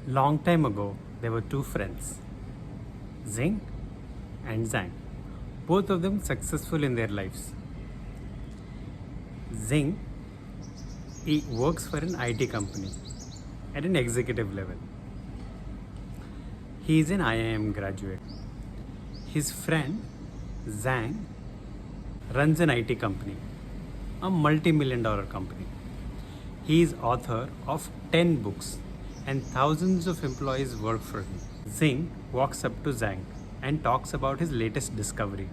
Long time ago, there were two friends, Zing and Zhang. Both of them successful in their lives. Zing, he works for an IT company at an executive level. He is an IIM graduate. His friend, Zhang, runs an IT company, a multi-million dollar company. He is author of 10 books and thousands of employees work for him. Zing walks up to Zhang and talks about his latest discovery.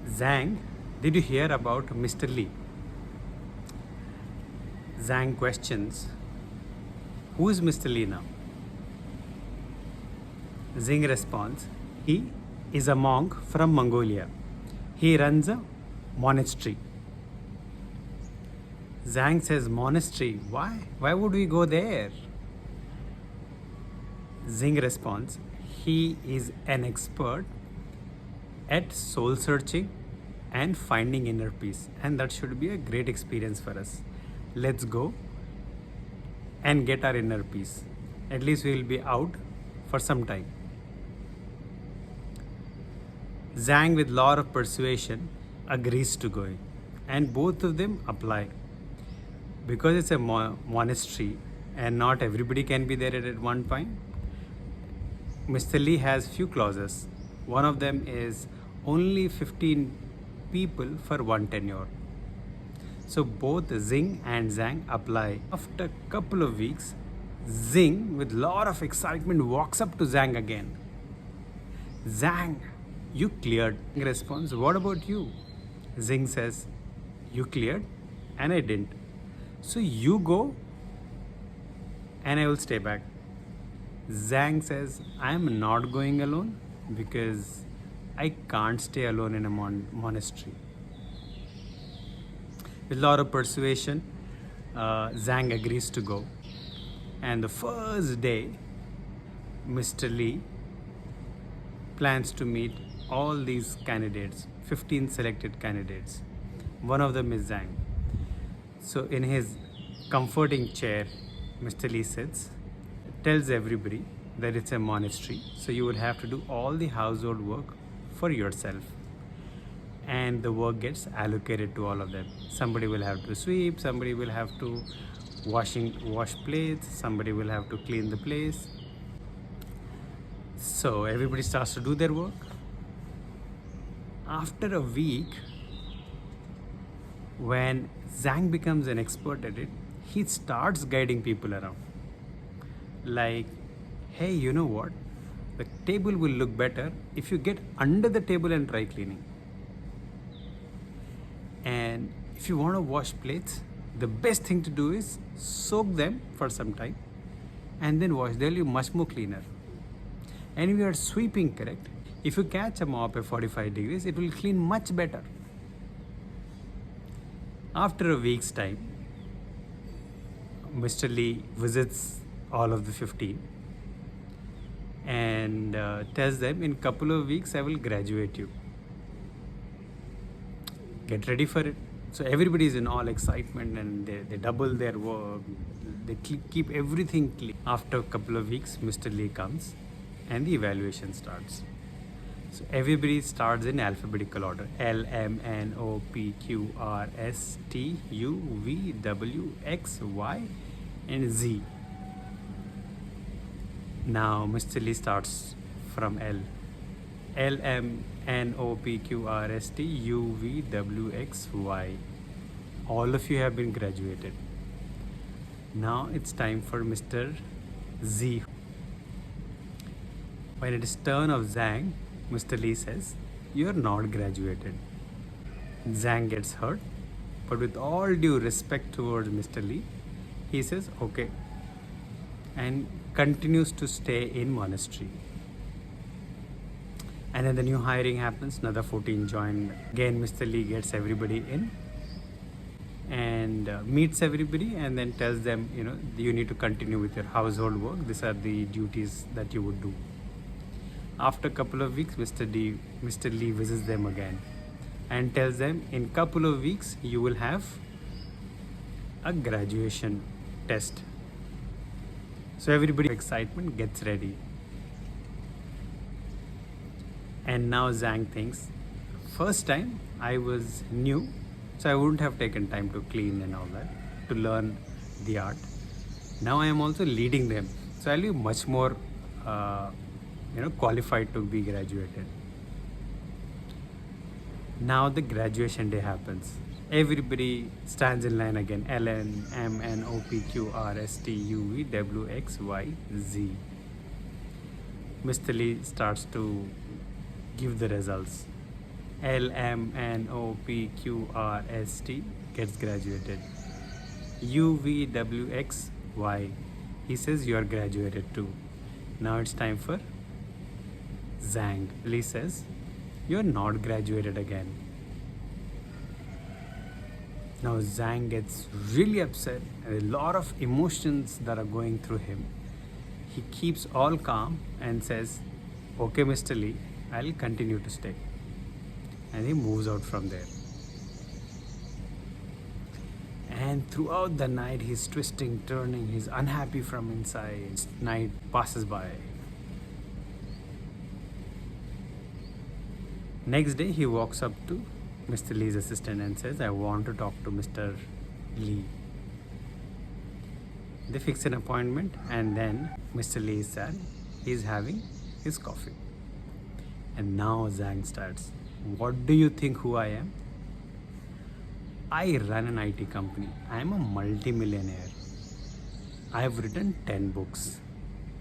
Zhang, did you hear about Mr. Lee? Zhang questions, who is Mr. Lee now? Zing responds, he is a monk from Mongolia. He runs a monastery. Zhang says, monastery, why? Why would we go there? Zing responds, he is an expert at soul searching and finding inner peace, and that should be a great experience for us. Let's go and get our inner peace. At least we will be out for some time. Zhang, with lot of persuasion, agrees to go, and both of them apply. Because it's a monastery and not everybody can be there at one time, Mr. Lee has few clauses. One of them is only 15 people for one tenure. So both Zing and Zhang apply. After a couple of weeks, Zing, with lot of excitement, walks up to Zhang again. Zhang, you cleared. Zhang responds, what about you? Zing says, you cleared and I didn't. So you go and I will stay back. Zhang says, I am not going alone because I can't stay alone in a monastery. With a lot of persuasion, Zhang agrees to go. And the first day, Mr. Lee plans to meet all these candidates, 15 selected candidates. One of them is Zhang. So in his comforting chair, Mr. Lee sits, tells everybody that it's a monastery, so you would have to do all the household work for yourself. And the work gets allocated to all of them. Somebody will have to sweep, somebody will have to wash plates, somebody will have to clean the place. So everybody starts to do their work. After a week, when Zhang becomes an expert at it, he starts guiding people around. Like, hey, you know what? The table will look better if you get under the table and try cleaning. And if you want to wash plates, the best thing to do is soak them for some time and then wash. They'll be much more cleaner. And if you are sweeping correct, if you catch a mop at 45 degrees, it will clean much better. After a week's time, Mr. Lee visits all of the 15 and tells them, in a couple of weeks I will graduate you. Get ready for it. So everybody is in all excitement and they double their work. They keep everything clean. After a couple of weeks, Mr. Lee comes and the evaluation starts. So everybody starts in alphabetical order. L, M, N, O, P, Q, R, S, T, U, V, W, X, Y, and Z. Now Mr. Lee starts from L. L, M, N, O, P, Q, R, S, T, U, V, W, X, Y. All of you have been graduated. Now it's time for Mr. Z. When it is turn of Zhang, Mr. Lee says, you are not graduated. Zhang gets hurt, but with all due respect towards Mr. Lee, he says, okay, and continues to stay in monastery. And then the new hiring happens, another 14 join. Again, Mr. Lee gets everybody in and meets everybody and then tells them, you need to continue with your household work. These are the duties that you would do. After a couple of weeks, Mr. Lee visits them again and tells them, in couple of weeks, you will have a graduation test. So everybody excitement gets ready. And now Zhang thinks, first time I was new, so I wouldn't have taken time to clean and all that, to learn the art. Now I am also leading them, so I'll be much more, qualified to be graduated. Now the graduation day happens. Everybody stands in line again. LN, MN, OP, QR, ST, UV, WX, YZ. Mr. Lee starts to give the results. L, M, N, O, P, Q, R, S, T gets graduated. U, V, W, X, Y. He says you are graduated too. Now it's time for Zhang. Lee says you are not graduated again. Now Zhang gets really upset and a lot of emotions that are going through him. He keeps all calm and says, okay, Mr. Lee, I'll continue to stay. And he moves out from there. And throughout the night, he's twisting, turning, he's unhappy from inside. Night passes by. Next day, he walks up to Mr. Lee's assistant and says, I want to talk to Mr. Lee. They fix an appointment, and then Mr. Lee is sad. He's having his coffee. And now Zhang starts. What do you think who I am? I run an IT company. I am a multi-millionaire. I have written 10 books.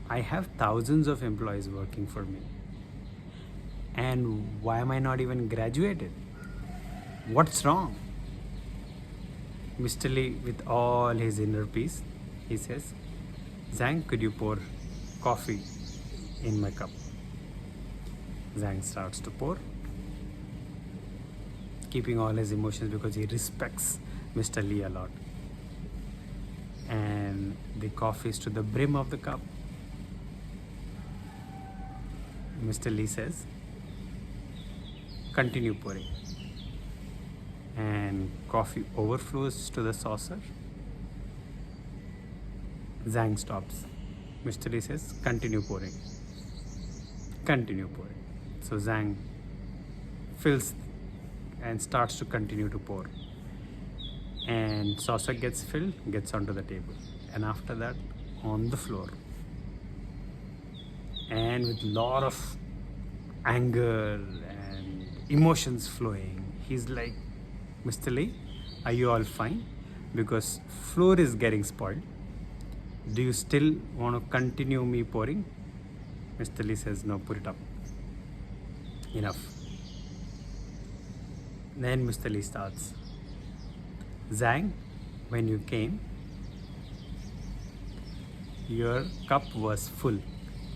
I have thousands of employees working for me. And why am I not even graduated? What's wrong? Mr. Lee, with all his inner peace, he says, Zhang, could you pour coffee in my cup? Zhang starts to pour, keeping all his emotions because he respects Mr. Lee a lot. And the coffee is to the brim of the cup. Mr. Lee says, continue pouring. And coffee overflows to the saucer. Zhang stops. Mr. Lee says, continue pouring. Continue pouring. So Zhang fills and starts to continue to pour. And saucer gets filled, gets onto the table. And after that, on the floor. And with a lot of anger and emotions flowing, he's like, Mr. Lee, are you all fine? Because floor is getting spoiled. Do you still want to continue me pouring? Mr. Lee says, no, put it up. Enough. Then Mr. Lee starts. Zhang, when you came, your cup was full.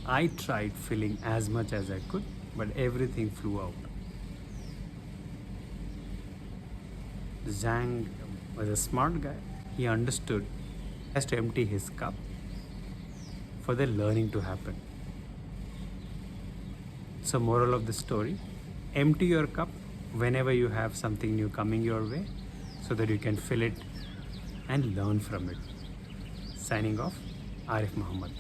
I tried filling as much as I could, but everything flew out. Zhang was a smart guy. He understood he has to empty his cup for the learning to happen. So moral of the story, empty your cup whenever you have something new coming your way so that you can fill it and learn from it. Signing off, Arif Mohammed.